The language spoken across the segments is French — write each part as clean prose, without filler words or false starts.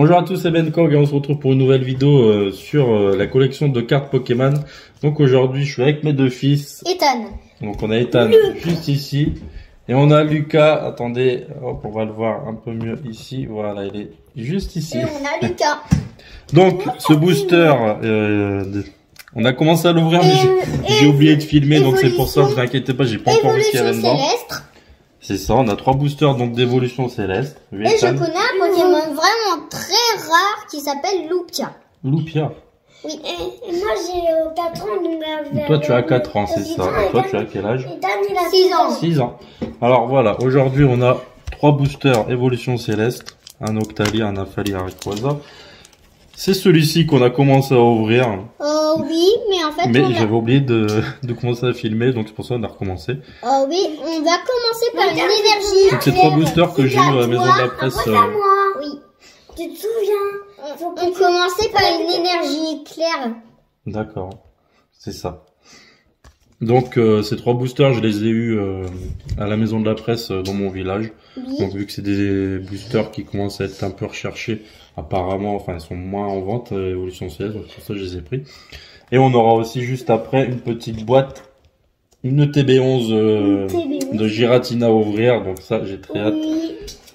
Bonjour à tous, c'est Ben Kog et on se retrouve pour une nouvelle vidéo sur la collection de cartes Pokémon. Donc aujourd'hui je suis avec mes deux fils. Ethan. Donc on a Ethan juste ici. Et on a Lucas, attendez, hop, on va le voir un peu mieux ici. Voilà, il est juste ici. Et on a Lucas. Donc ce booster, on a commencé à l'ouvrir mais j'ai oublié de filmer. Donc c'est pour ça, vous inquiétez pas, j'ai pas encore vu ce qu'il y avait dedans. C'est ça, on a 3 boosters donc d'évolution céleste. Et je connais un Pokémon vraiment très rare qui s'appelle Lupia. Lupia. Oui. Et moi j'ai 4 ans. Donc toi tu as 4 ans, c'est ça. Et toi tu as quel âge? 6 ans. 6 ans. Alors voilà, aujourd'hui on a 3 boosters évolution céleste. Un Octali, un Nymphali, un Rayquaza. C'est celui-ci qu'on a commencé à ouvrir. Oui, mais en fait... Mais j'avais oublié de commencer à filmer, donc c'est pour ça qu'on a recommencé. Oui, on va commencer par une énergie. Donc c'est 3 boosters que j'ai eu à la maison de la presse. Oui. Tu te souviens? On commençait par une énergie claire. D'accord, c'est ça. Donc ces 3 boosters, je les ai eus à la maison de la presse dans mon village. Oui. Donc vu que c'est des boosters qui commencent à être un peu recherchés, apparemment, enfin ils sont moins en vente évolution CS, donc pour ça je les ai pris. Et on aura aussi juste après une petite boîte, une TB11 de Giratina à ouvrir, donc ça j'ai très hâte.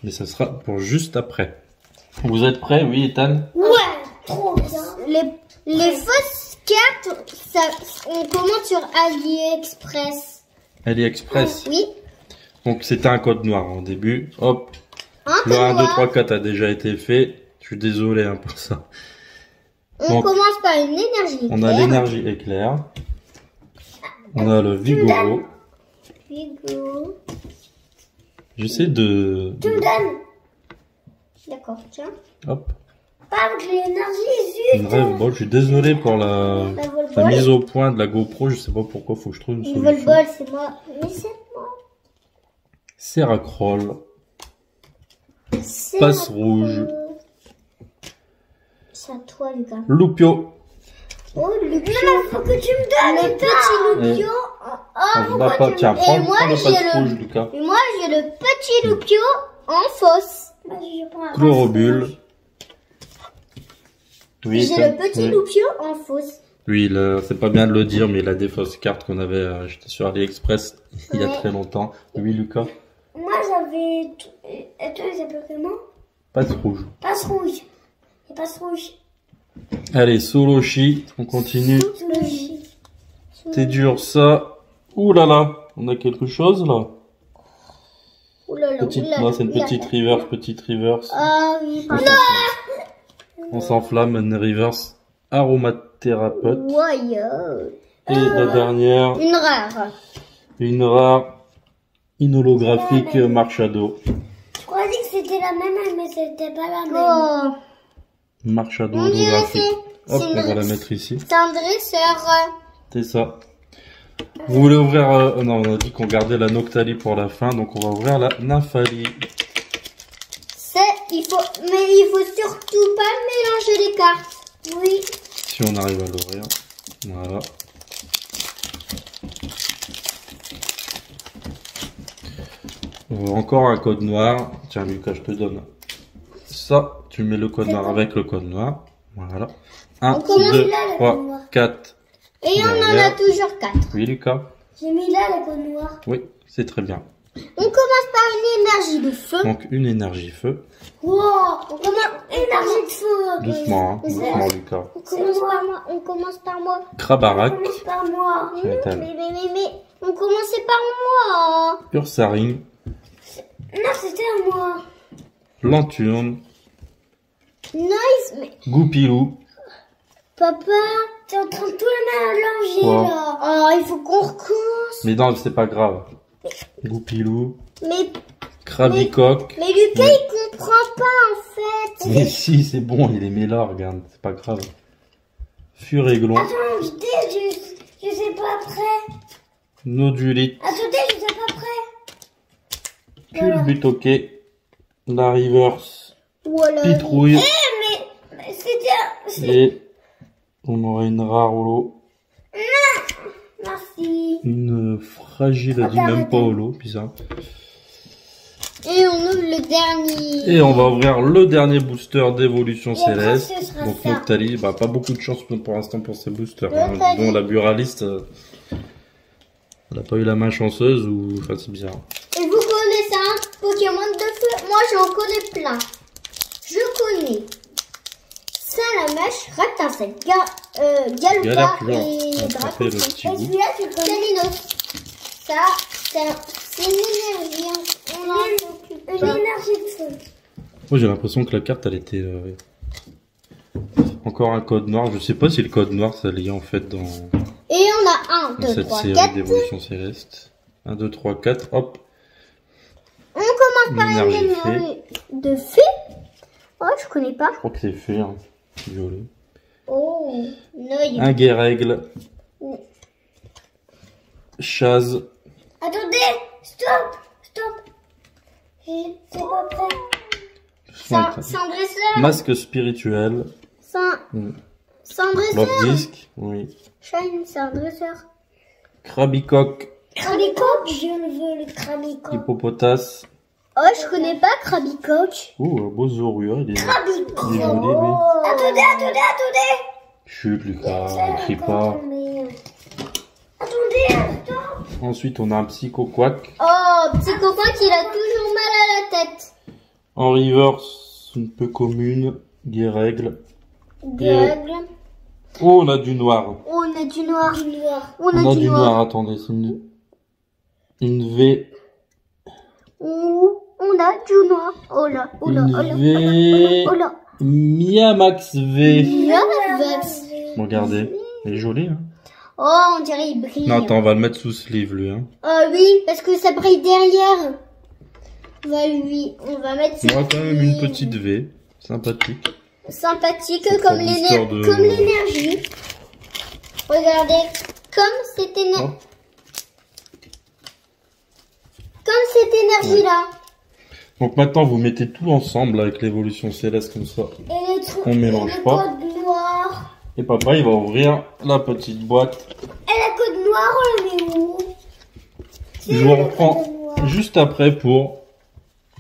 Mais ça sera pour juste après. Vous êtes prêts? Oui, Ethan? Ouais, trop bien. Les fausses cartes, on commande sur AliExpress. AliExpress? Oui. Donc c'était un code noir au début. Hop. Le 1, 2, 3, 4 a déjà été fait. Je suis désolé pour ça. On commence par une énergie éclair. On a l'énergie éclair. On a le Vigoro. Vigoro. J'essaie de... Tu me donnes. D'accord, tiens. Hop. Pas avec l'énergie, une rêve ball. Je suis désolé pour la mise au point de la GoPro. Je sais pas pourquoi, faut que je trouve une solution. Le vol c'est moi. Mais c'est moi. Seracroll. Passe rouge. C'est à toi, Lucas. Lupio. Oh, Lupio. Non, faut que tu me donnes le petit Lupio. On va pas. Tiens, prends le passe rouge, Lucas. Et moi, j'ai le petit Lupio en fausse. Chlorobule. Oui, j'ai le petit Lupio en fausse. Oui, c'est pas bien de le dire, mais il a des fausses cartes qu'on avait achetées sur AliExpress il y a très longtemps. Oui, Lucas. Moi, j'avais... Et toi, ils s'appellent comment? Passe rouge. Passe rouge. Et passe rouge. Allez, Solochi, on continue. T'es dur, ça. Ouh là là, on a quelque chose là. Non, c'est une petite reverse. Ah oui, pardon. On s'enflamme, une reverse aromathérapeute. Et la dernière. Une rare. Inolographique Marchado. Je croyais que c'était la même, mais c'était pas la même. Marchado holographique. Hop, on va la mettre ici. C'est un dresseur. C'est ça. Vous voulez ouvrir... non, on a dit qu'on gardait la Noctali pour la fin, donc on va ouvrir la Nymphali. Mais il faut surtout pas mélanger les cartes. Oui. Si on arrive à l'ouvrir. Voilà. Encore un code noir. Tiens Lucas, je te donne ça. Tu mets le code noir avec le code noir. Voilà. 1, 2, 3, 4. Et on en a toujours 4. Oui Lucas. J'ai mis là le code noir. Oui, c'est très bien. On commence par une énergie de feu. Donc une énergie feu. Wow, on commence énergie de feu. Doucement, doucement Lucas. On commence par moi. Krabarak. On commence par moi. Mais on commençait par moi. Ursaring. Non, c'était à moi. Lanturne. Nice, mais... Goupilou. Papa, t'es en train de tout mélanger là. Oh, il faut qu'on recommence. Mais non, c'est pas grave. Goupilou. Mais... Krabicoque. Mais Lucas, il comprend pas en fait. Mais si, c'est bon, il les met là, regarde, c'est pas grave. Furéglon. Attends, je sais pas après. Nodulite. Attendez, je sais pas après. Culbutoquet. La reverse. Voilà. Pitrouille. Mais c'était... Et on aurait une rare holo. Non. Merci. Une fragile, elle dit même pas holo, bizarre. Et on ouvre le dernier. Et on va ouvrir le dernier booster d'Évolution Céleste. après, ce sera Donc ça. Noctali, bah pas beaucoup de chance pour l'instant pour ces boosters. Noctali. Bon, la buraliste, elle a pas eu la main chanceuse ou... Enfin, c'est bizarre. Et vous connaissez un Pokémon de feu? Moi, j'en connais plein. Je connais Salamèche, Rattata, Galpa Galère, et on va frapper le petit bout. celui-là, tu connais Salinos. Ça, c'est une énergie. Une énergie de feu. Moi, j'ai l'impression que la carte, elle était... Encore un code noir. Je sais pas si le code noir, ça lié en fait dans Et on a 1, 2, cette 3, série 4. d'Évolution Céleste. 1, 2, 3, 4, hop. On commence par une L'énergie énergie de fée. Oh, je connais pas. Je crois que c'est fait, hein. Violet. Oh, Noy. Un Guérègle. Chaz. Attendez, stop. C'est pas prêt. C'est un dresseur. Masque spirituel. C'est un dresseur. Love Disc. Oui. Shine, c'est un dresseur. Krabicoque. Krabicoque, je le veux, le Krabicoque. Hippopotas. Oh, je connais pas Krabicoque. Oh, un beau Zorua. Il est Krabicoque. joli, lui. Attendez. Chut, Lucas. Ne crie pas. Attendez, stop. Ensuite, on a un Psychoquack. Oh, petit copain qui a toujours mal à la tête. En reverse, une peu commune. Guérègle. Gueugle. Oh, on a du noir. Oh, on a du noir. On On a a du du noir. noir. Attendez, c'est une V. Oh, on a du noir. Oh là. Une V. Oh là. Miamax V. Miamax. Regardez. Il est joli, hein. Oh, on dirait il brille. Non, attends, on va le mettre sous sleeve, lui, hein. Ah oui, parce que ça brille derrière. On va mettre On a quand même une sleeve. petite V. Sympathique. Sympathique C'est comme pour booster de- comme l'énergie. Regardez, comme cette énergie. Oh. Comme cette énergie-là. Donc maintenant, vous mettez tout ensemble avec l'évolution céleste comme ça. Et les trucs. On mélange et le pas. code noir. Et papa, il va ouvrir la petite boîte. Et la code noire, on la met où? Je vous reprends juste après pour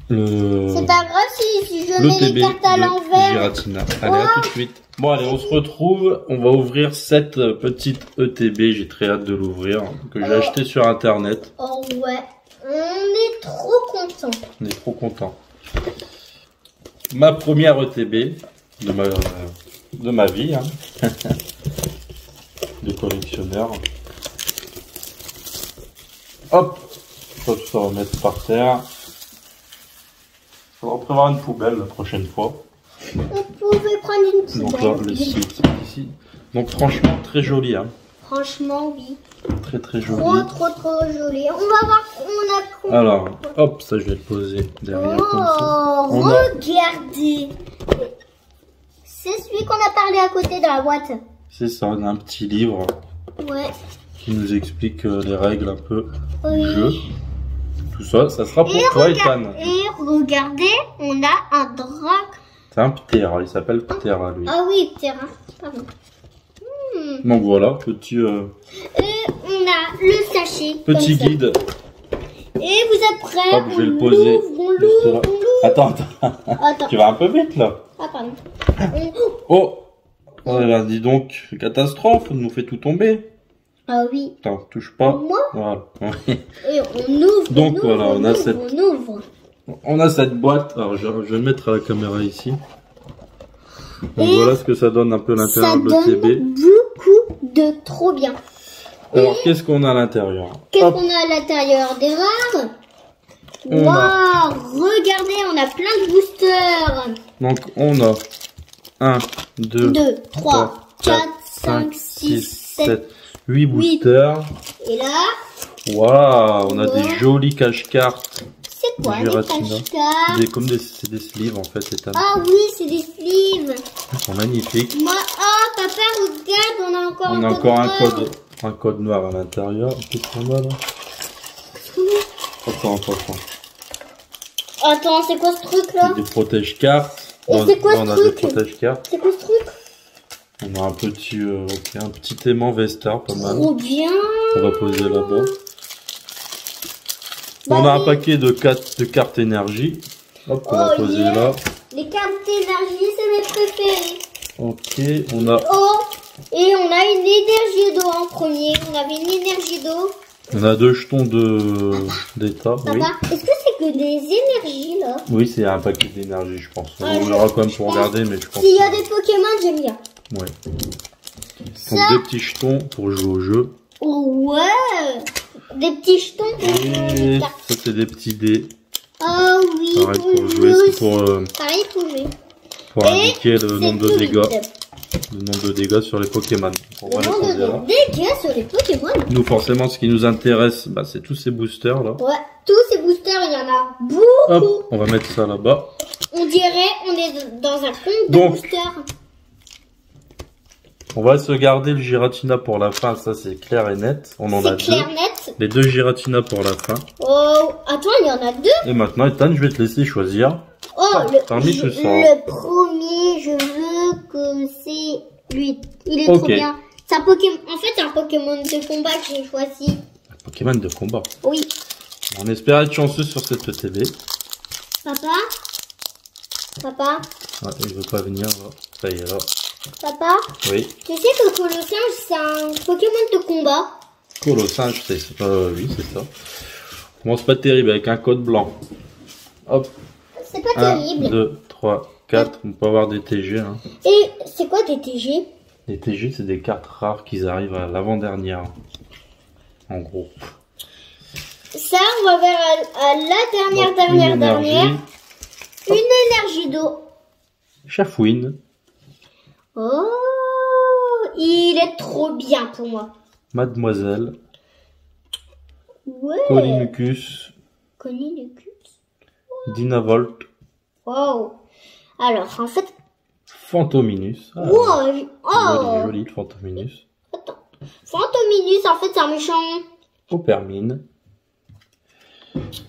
le C'est pas grave si je le mets TB les cartes à de l'envers. Giratina. Allez, à tout de suite. Bon, allez, on se retrouve. On va ouvrir cette petite ETB. J'ai très hâte de l'ouvrir, que j'ai acheté sur Internet. Oh ouais, on est trop contents. On est trop content. Ma première ETB de ma vie, hein. De collectionneur. Hop, tout ça on va mettre par terre. On va prévoir une poubelle la prochaine fois. On pouvait prendre une Donc là, poubelle. le site ici. Donc franchement, très joli, hein. Franchement, oui. Très très joli. Trop joli. On va voir, on a... Alors, hop, ça je vais le poser derrière comme ça. Oh, On a- regardez. C'est celui qu'on a parlé à côté de la boîte. C'est ça, on a un petit livre Ouais. qui nous explique les règles un peu Oui. du jeu. Tout ça, ça sera pour toi, Ethan. Et regardez, on a un drac. C'est un Ptera, il s'appelle Ptera lui. Ah oui, terrain. Pardon. Donc voilà, petit Et on a le sachet. petit comme ça. guide. Et vous êtes prêts? Hop, je vais le poser On juste là. l'ouvre. Attends, Attends. tu vas un peu vite là. Ah, pardon. Oh, oh là, dis donc, catastrophe, on nous fait tout tomber. Ah oui. Attends, touche pas. Moi? Voilà. Et on ouvre. Donc, on ouvre, voilà, on a cette- On ouvre. On a cette boîte, alors je vais le mettre à la caméra ici. Donc Et voilà ce que ça donne un peu Ça l'intérieur de donne l'ETB. beaucoup de trop bien. Alors qu'est-ce qu'on a à l'intérieur? Qu'est-ce Hop, qu'on a à l'intérieur? Des rares? On Waouh! Regardez, on a plein de boosters. donc on a 1, 2, 2, 3, 4, 5, 5, 6, 7. 7, 8 boosters. Et là, Waouh, on a Ouais. des jolis cache-cartes. c'est quoi les Giratina. cache-cartes? C'est des sleeves en fait, Ethan. Ah oui, c'est des sleeves. Ils sont magnifiques. Moi, oh, papa, regarde, on a encore On un a code encore noir. un code noir à l'intérieur. Qu'est-ce qu'on a là? Attends. Attends, c'est quoi ce truc-là? Des protège-cartes. Et c'est quoi On ce a des truc? protège-cartes. C'est quoi ce truc? On a un petit aimant Vestar, pas mal. Trop bien. On va poser là-bas. Bah On a un oui. paquet de cartes énergie. Hop, on va poser yeah. là. Les cartes d'énergie, c'est mes préférées. Ok, on a, Oh, et on a une énergie d'eau en premier. On avait une énergie d'eau. 2 jetons d'état. Oui. Papa, est-ce que c'est que des énergies là? Oui, c'est un paquet d'énergie, je pense. Ah, On verra quand même pour regarder, mais je pense. S'il y a des Pokémon, j'aime bien. Ouais. Ça... Donc, des petits jetons pour jouer au jeu. Oh, ouais. Des petits jetons pour Et ça, c'est des petits dés. Oh oui, Pareil pour jouer, c'est pareil pour jouer. pour indiquer le nombre de dégâts. vite. Le nombre de dégâts sur les Pokémon. On va Le les poser là. nombre de dégâts sur les Pokémon. Nous, forcément, ce qui nous intéresse, bah, c'est tous ces boosters là. Ouais, tous ces boosters, il y en a beaucoup. Hop, on va mettre ça là-bas. On dirait on est dans un compte de Donc, boosters. On va se garder le Giratina pour la fin, ça c'est clair et net. On en a C'est clair, deux. net. Les 2 Giratina pour la fin. Oh, attends, il y en a 2. Et maintenant, Ethan, je vais te laisser choisir. Oh, parmi tout ça. le premier, je veux que c'est lui. Il est Ok. trop bien. C'est un Pokémon. En fait, c'est un Pokémon de combat que j'ai choisi. Pokémon de combat. Oui. On espère être chanceux sur cette télé. Papa. Papa. Ouais, il veut pas venir là. Ça y est là. Papa. Oui. Tu sais que Colossinge, c'est un Pokémon de combat. Colossinge, c'est ça. Oui, c'est ça. Commence pas terrible avec un code blanc. Hop. C'est pas 1, terrible. 2, 3, 4. On peut avoir des TG. Hein. Et c'est quoi des TG? Les TG, c'est des cartes rares qui arrivent à l'avant-dernière. En gros. Ça, on va vers à la Donc, une dernière. énergie. Une énergie d'eau. Chafouine. Oh, il est trop bien pour moi. Mademoiselle. Ouais. Colimucus. Colinucus. Dynavolt. Wow. Alors, en fait, Fantominus. Ah, wow. joli, Oh. joli, le Fantominus. Attends. Fantominus, en fait, c'est un méchant. Paupermine.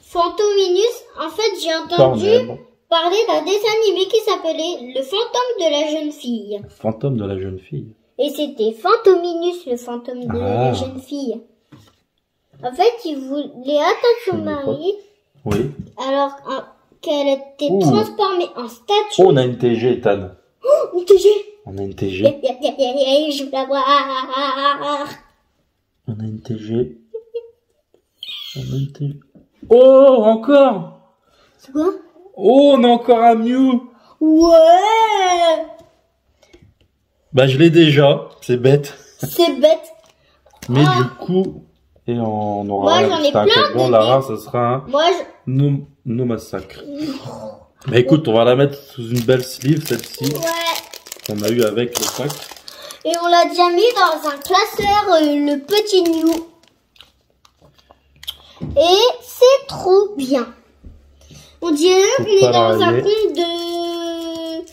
Fantominus, en fait, j'ai entendu Tornèbre. parler d'un dessin animé qui s'appelait Le fantôme de la jeune fille. Fantôme de la jeune fille. Et c'était Fantominus, le fantôme de la Ah. jeune fille. En fait, il voulait atteindre son Je n'ai pas. mari, Oui. alors qu'elle était Ouh. transformée en statue. Oh, on a une TG, Ethan. Une TG. On a une TG. Je veux la voir. On a une TG. On a une TG. Oh, encore. C'est quoi? Oh, on a encore un Mew. Ouais. Bah, je l'ai déjà. C'est bête. C'est bête. Mais Ah. du coup, et on aura Moi, j'en ai c'est un plein code blanc, de la dés. rare, ça sera un Moi, no massacre. Bah écoute, on va la mettre sous une belle sleeve, celle-ci, ouais. qu'on a eu avec le pack. Et on l'a déjà mis dans un classeur, le petit New. Et c'est trop bien. On dirait Faut qu'on est pas dans un râler. compte de...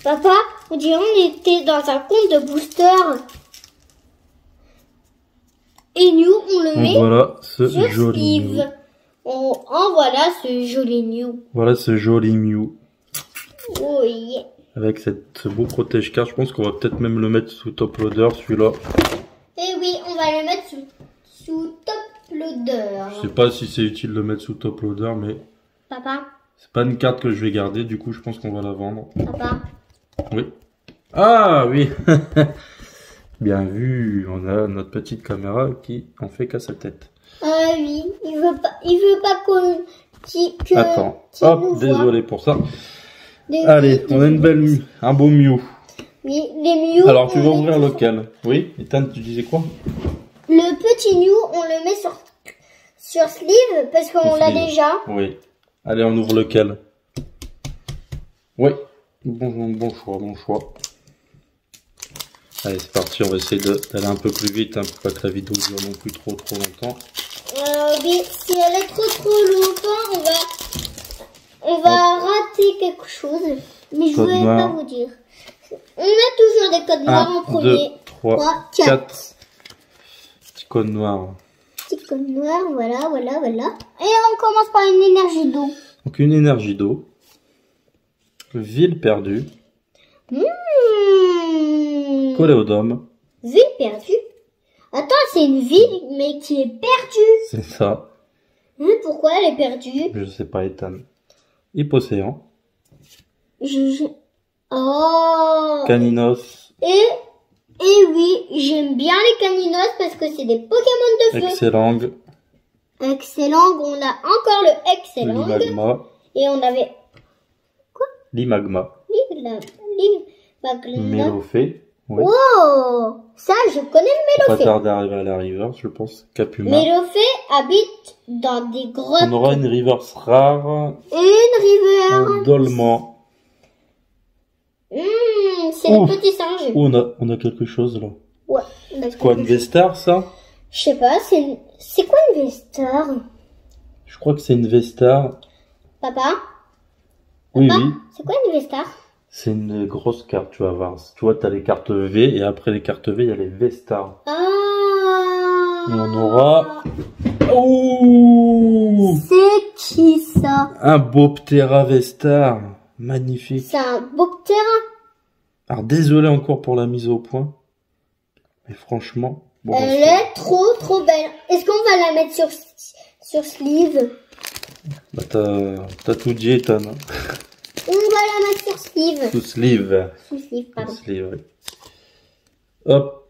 Papa, on dirait qu'on était dans un compte de booster. Et New, on le Donc met voilà ce sur joli Mew. Steve. En voilà ce joli New. Voilà ce joli Mew. Oh yeah. Avec ce beau protège-carte, je pense qu'on va peut-être même le mettre sous top loader, celui-là. Et oui, on va le mettre sous top loader. Je sais pas si c'est utile de le mettre sous top loader, mais Papa, c'est pas une carte que je vais garder, du coup je pense qu'on va la vendre. papa. Oui. Ah oui. Bien vu, on a notre petite caméra qui en fait qu'à sa tête. Ah oui, il veut pas qu'on... que- Attends, qu'il nous hop, voit. désolé pour ça. Des- Allez, on a une belle Mew, un beau Mew. Oui, les Mew. Alors tu veux on ouvrir les- lequel? Oui, Ethan, tu disais quoi? Le petit Mew, on le met sur sleeve parce qu'on l'a Sleeve. déjà. Oui. Allez, on ouvre lequel? Oui, bon choix, bon choix. Allez, c'est parti, on va essayer d'aller un peu plus vite, hein, pour pas que la vidéo dure non plus trop longtemps. Mais si elle est trop longtemps, on va rater quelque chose. Mais je Code vais pas noir. vous dire. On met toujours des codes noirs en 1, premier. 2, 3, 4. 4. Petit code noir. Petit code noir, voilà. Et on commence par une énergie d'eau. Donc une énergie d'eau. Ville perdue. Coléodome. Ville perdue. Attends, c'est une ville, mais qui est perdue. C'est ça. Pourquoi elle est perdue? Je sais pas, Ethan. Hypocéan. Oh. Caninos. Et oui, j'aime bien les caninos parce que c'est des Pokémon de feu. Excellang. Excellang, on a encore le Excellang. Limagma. Et on avait Limagma. Magma. Mélofée. Oui. Oh, ça je connais le Pas Mélofée. tarder d'arriver à la river, je pense. Capuma. Mélofée habite dans des grottes. On aura une reverse rare. Et une rivière. Un dolman. C'est le petit singe. Oh, on a quelque chose là. Ouais. C'est quoi, une Vestar ça? Je sais pas, c'est quoi une Vestar? Je crois que c'est une Vestar. Papa? Oui, Papa, oui. c'est quoi une Vestar? C'est une grosse carte, tu vas voir. Tu vois, t'as les cartes V et après les cartes V, il y a les Vestars. Ah. Et on aura... Oh, C'est qui ça? un Boptera Vestar. Magnifique. C'est un Boptera. Alors, désolé encore pour la mise au point. Mais franchement... Bon, Elle est trop belle. Est-ce qu'on va la mettre sur sleeve? bah, t'as tout dit, Ethan. On va la mettre sur sleeve. Sous sleeve. Sous sleeve, pardon. Sleeve, oui. Hop.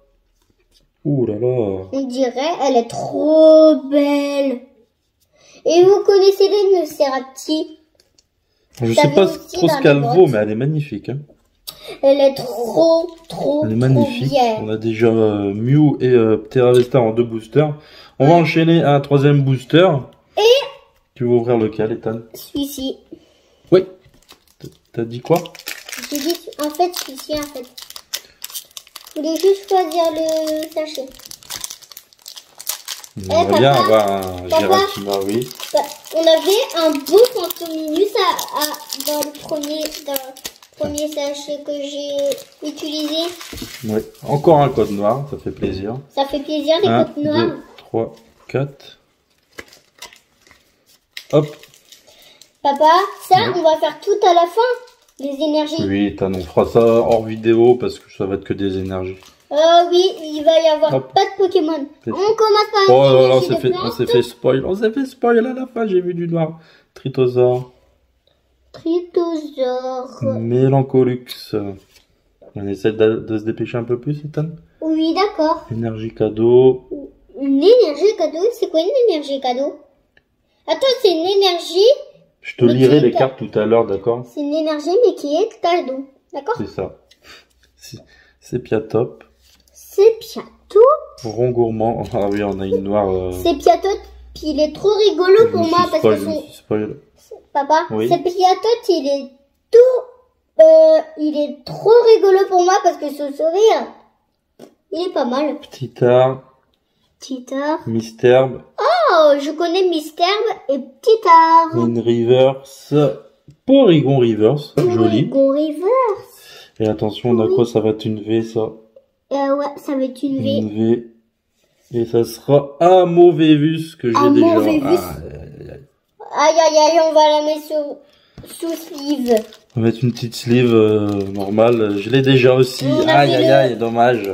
Ouh là là. On dirait, elle est trop belle. Et vous connaissez les Nosferatu? Je Ça sais pas vient aussi trop dans ce les qu'elle grottes. vaut, mais elle est magnifique. Hein. Elle est trop Elle est magnifique. bien. On a déjà Mew et Ptera Vestar en 2 boosters. On va enchaîner à un 3e booster. Et Tu veux ouvrir lequel, Ethan? celui-ci. Oui. T'as dit quoi? J'ai dit, en fait, celui-ci, en fait. Je voulais juste choisir le sachet. On va bien papa, avoir un papa. Giratina, oui. Bah, on avait un beau Fantominus dans le premier sachet que j'ai utilisé. Oui. Encore un code noir, ça fait plaisir. Ça fait plaisir, les 1, côtes noires. 2, 3, 4. Hop. Papa, ça, on va faire tout à la fin. Les énergies. Oui, Ethan, on fera ça hors vidéo parce que ça va être que des énergies. Oui, il va y avoir Hop. pas de Pokémon. C'est On ça. commence par Oh une là là, énergie de plante. on s'est fait spoil. On s'est fait spoil à la fin, j'ai vu du noir. Tritosaur. Tritosaure. Mélancolux. On essaie de se dépêcher un peu plus, Ethan. Oui, d'accord. Énergie cadeau. Une énergie cadeau, c'est quoi une énergie cadeau? Attends, c'est une énergie, Je te Mais lirai qui est les cartes tout à l'heure, d'accord? c'est une énergie mais qui est cadeau. D'accord? C'est ça. C'est Piatop. C'est Piato. Rond gourmand. Ah oui, on a une noire. C'est Piato, puis il est trop rigolo pour moi parce que Je me suis spoil. papa, Oui. c'est Piato, il est trop rigolo pour moi parce que ce sourire, il est pas mal. Petit art. Tita. Misterbe. Oh, je connais Misterbe et Tita. Une reverse. Porygon reverse. Joli. Porygon River. Et attention, on a quoi? Ça va être une V, ça. Ouais, ça va être une V. Une V. Et ça sera Amovevus que j'ai déjà. Amovevus. Aïe, aïe, aïe. Aïe, on va la mettre sous sleeve. On va mettre une petite sleeve normale. Je l'ai déjà aussi. On a Aïe, fait aïe, le- aïe, dommage.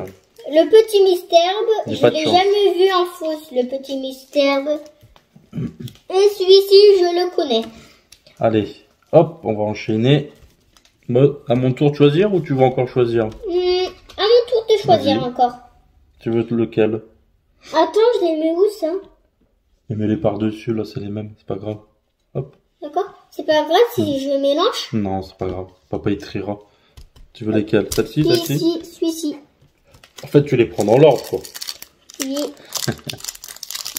Le petit Misterbe, J'ai je pas de l'ai chance. jamais vu en fausse, le petit Misterbe. Et celui-ci, je le connais. Allez, hop, on va enchaîner. Moi, à mon tour de choisir ou tu veux encore choisir? À mon tour de choisir Vas-y. encore. Tu veux lequel? Attends, je les mets où ça? Et mets-les par-dessus, là, c'est les mêmes, c'est pas grave. Hop. D'accord? C'est pas grave si je mélange. Non, c'est pas grave. Papa, il triera. Tu veux lesquels? Celle-ci, celle-ci? Celui-ci, celui-ci. En fait, tu les prends dans l'ordre, quoi. Oui.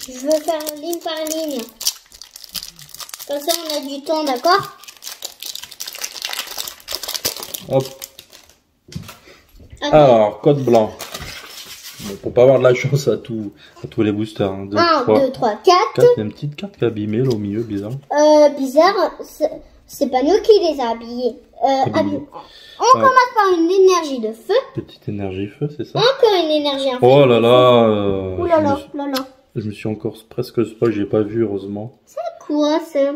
Je veux faire ligne par ligne. Comme ça, on a du temps, d'accord? Hop. Attends. Alors, code blanc. Bon, pour pas avoir de la chance à tous les boosters. 1, 2, 1, 3, 2, 3, 4. 4. Il y a une petite carte qui est abîmée, là, au milieu, bizarre. Bizarre, c'est pas nous qui les a habillés. Habillés. On commence par une énergie de feu. Petite énergie feu, c'est ça? Encore une énergie en feu. Oh là là. Ouh là là, là là. Je me suis encore presque spoil, j'ai pas vu, heureusement. C'est quoi ça?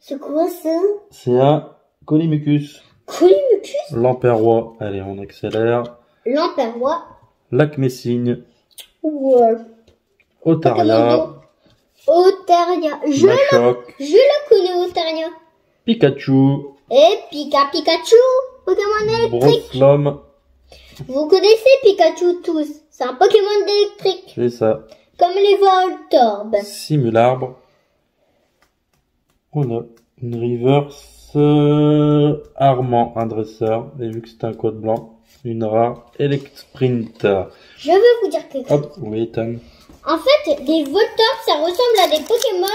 C'est quoi ça? C'est un Colimucus. Colimucus? Lamperrois. Allez, on accélère. Lamperrois. Lac Messigne. Ouais. Otaria. Otaria. Je le connais, Otaria. Pikachu. Et Pikachu. Pokémon électrique. Broslom. Vous connaissez Pikachu tous. C'est un Pokémon électrique. C'est ça. Comme les Voltorb. Simularbre. On a une reverse Armand, un dresseur. Et vu que c'est un code blanc, une rare Electsprint. Je veux vous dire quelque chose. Hop, oui, Ethan. En fait, les Voltorb, ça ressemble à des Pokémon,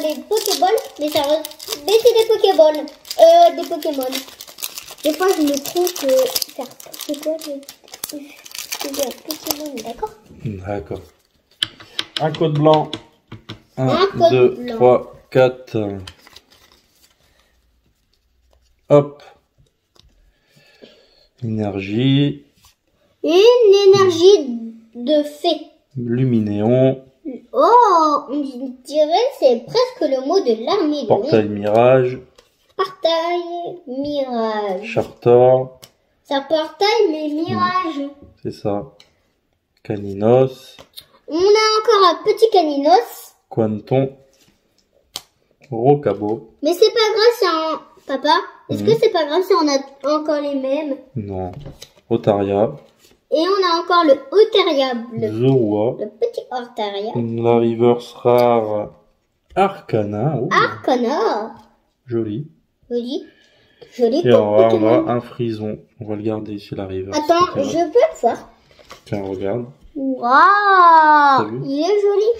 les Pokéballs, mais c'est des Pokéballs, des Pokémon. Des fois, je me trompe, c'est quoi des Pokémon, d'accord? D'accord. Un code blanc. Un 1, code 2, blanc. 3, 4. Hop. Énergie. Une énergie de fée. Luminéon. Oh, on dirait c'est presque le mot de l'armée. Portail Mirage. Portail, mirage. Chartor. C'est un portail, mais mirage. C'est ça. Caninos. On a encore un petit caninos. Quanton. Rocabo. Mais c'est pas grave, c'est un... Papa, est-ce que c'est pas grave si on a encore les mêmes? Non. Otaria. Et on a encore le Otaria, Zorua. le petit Otaria. La reverse rare Arcana. Oh, Arcana. joli. Joli. Joli Et en rare, on Pokémon. a un frison. On va le garder ici, la reverse. Attends, Arcana. je peux le voir. Tiens, regarde. Waouh, vu il est joli.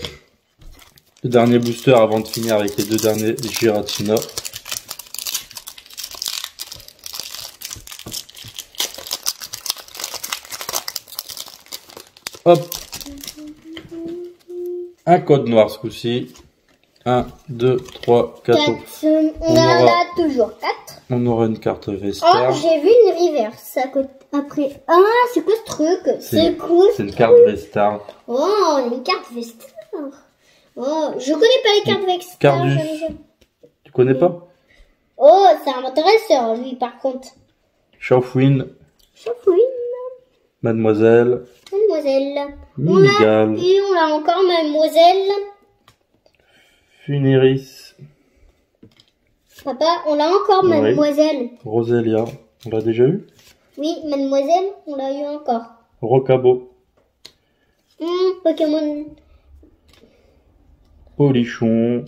Le dernier booster avant de finir avec les deux derniers Giratina. Hop. Un code noir ce coup-ci. 1, 2, 3, 4. 4. On en a toujours 4. On aura une carte Vester. Oh, j'ai vu une reverse à côté. Après. Ah, c'est quoi ce truc? C'est cool. C'est une carte Vestar. Oh, une carte Vestar. Oh, je connais pas les cartes Vestar. Cardus. Tu connais pas? Oh, c'est un dresseur, lui, par contre. Chaufouine. Chaufouine. Mademoiselle. Mademoiselle. Minigal. Et on a encore Mademoiselle. Funéris. Papa, on a encore Oui. Mademoiselle. Roselia. On l'a déjà eu? Oui, Mademoiselle, on l'a eu encore. Rocabo. Pokémon. Polichon.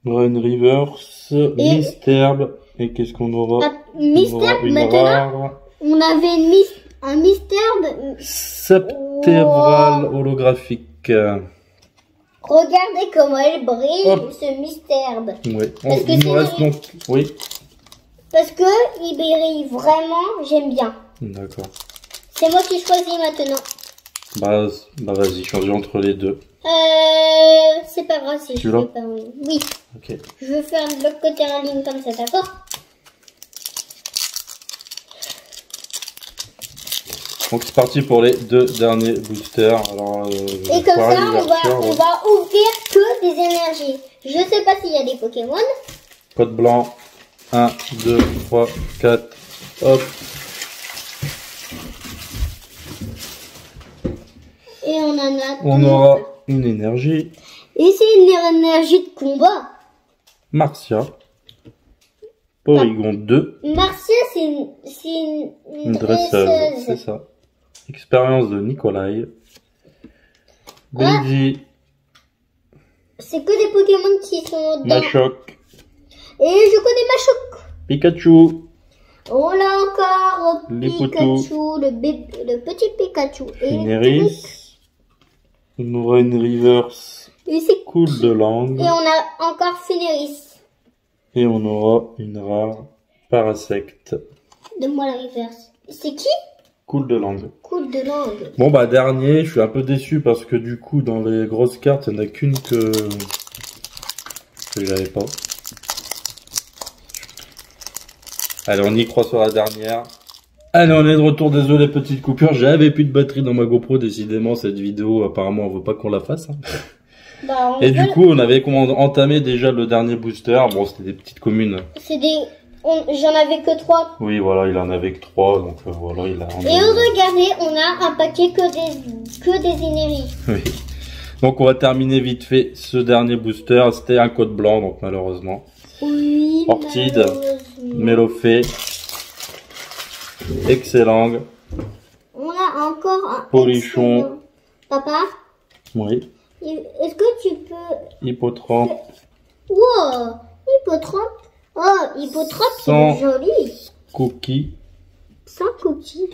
Run Reverse. Misterbe. Et qu'est-ce qu'on aura? Mystère, une maintenant, rare. on avait un mystère. Septébrale holographique. Regardez comment elle brille, Hop. ce mystère. Oui. Parce que Il c'est nous reste donc. Oui. Parce que il brille vraiment, j'aime bien. D'accord. C'est moi qui choisis maintenant. Bah vas-y, change entre les deux. C'est pas grave si je Celui-là fais pas. Oui. Ok. Je veux faire de l'autre côté en ligne comme ça, d'accord? Donc c'est parti pour les deux derniers boosters. Alors, Et comme ça, on va ouvrir que des énergies. Je sais pas s'il y a des Pokémon. Code blanc. 1, 2, 3, 4. Hop. Et on en a. On aura une énergie. Et c'est une énergie de combat. Marcia. Porygon 2. Marcia, c'est une dresseuse. C'est ça. Expérience de Nikolai. Benji. C'est que des Pokémon qui sont dans... Machoc. Et je connais Machoc. Pikachu. On l'a encore. Lipoutou. Pikachu, le petit Pikachu. Funéris. On aura une reverse. Et c'est Cool de langue. Et on a encore Funéris. Et on aura une rare Parasect. Donne-moi la reverse. C'est qui? Cool de langue. Cool de langue. Bon bah dernier, je suis un peu déçu parce que du coup dans les grosses cartes, il n'y en a qu'une que j'avais pas. Allez, on y croit sur la dernière. Allez, on est de retour, désolé petite coupure, j'avais plus de batterie dans ma GoPro, décidément cette vidéo, apparemment on veut pas qu'on la fasse. Hein. Bah, Et du coup on avait entamé déjà le dernier booster, bon c'était des petites communes. C'est des... J'en avais que 3. Oui voilà, il en avait que 3, donc voilà, il a... Et regardez, on a un paquet que des énergies. Oui. Donc on va terminer vite fait ce dernier booster. C'était un code blanc, donc malheureusement. Oui, Ortide, Mélofée, Excellent. On a encore un Polichon. excellent. Papa, Oui. est-ce que tu peux... Hippotrampe. Wow, hippotrampe. Oh, hippotrampe, Sans c'est joli. Cookie. Sans cookie.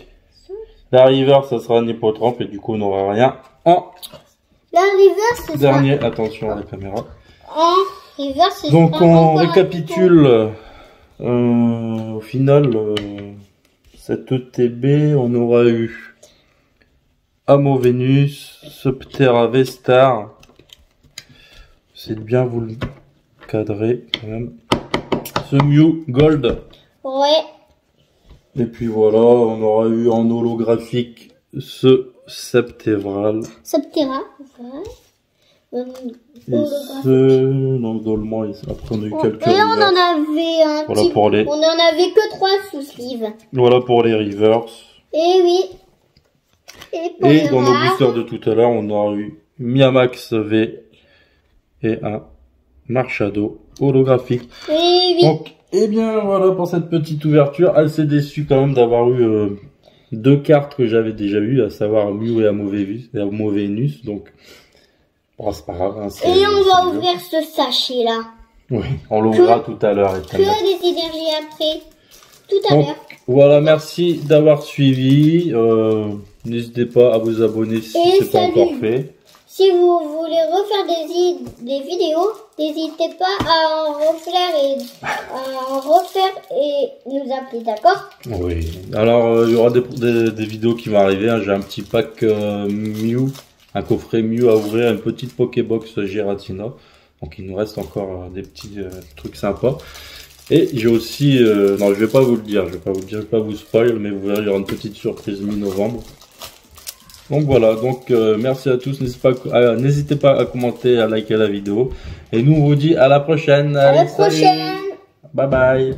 La river, ça sera un hippotrampe et du coup on n'aura rien. En La river, c'est dernier, attention à la caméra. En river, c'est Donc sera on encore un récapitule. Au final, cette ETB, on aura eu Amovenus, Subterra Vestar. C'est de bien vous le cadrer quand même. Ce Mew Gold. Ouais. Et puis voilà, on aura eu en holographique ce Septévral. Subterra, ouais. Et ce... Non, Dolman, après on a eu quelques Et on rivers. en avait un Voilà petit... pour les... On en avait que 3 sous sleeve. Voilà pour les rivers. Et oui. Et pour Et les dans nos rares, boosters de tout à l'heure, on aura eu Miamax V et un Marchado holographique. et oui. Donc, eh bien voilà pour cette petite ouverture. Assez déçu quand même d'avoir eu 2 cartes que j'avais déjà eues, à savoir Mew et Amovenus. Donc, bon, c'est pas grave. Hein, Et on va c'est ouvrir ce sachet là. Oui, on l'ouvrira tout à l'heure. Que des énergies après. Tout à Donc, l'heure. voilà, merci d'avoir suivi. N'hésitez pas à vous abonner si Et c'est pas salut. encore fait. Si vous voulez refaire des vidéos, n'hésitez pas à en refaire et nous appeler, d'accord? Oui. Alors, il y aura des vidéos qui vont arriver. Hein. J'ai un petit pack Mew, un coffret Mew à ouvrir, une petite Pokébox Giratina. Donc, il nous reste encore des petits trucs sympas. Et j'ai aussi, non, je vais pas vous le dire, je vais pas vous spoil, mais vous verrez, il y aura une petite surprise mi-novembre. Donc voilà, donc merci à tous, n'hésitez pas à commenter, à liker la vidéo. Et nous on vous dit à la prochaine. À la Allez, salut. prochaine. Bye bye.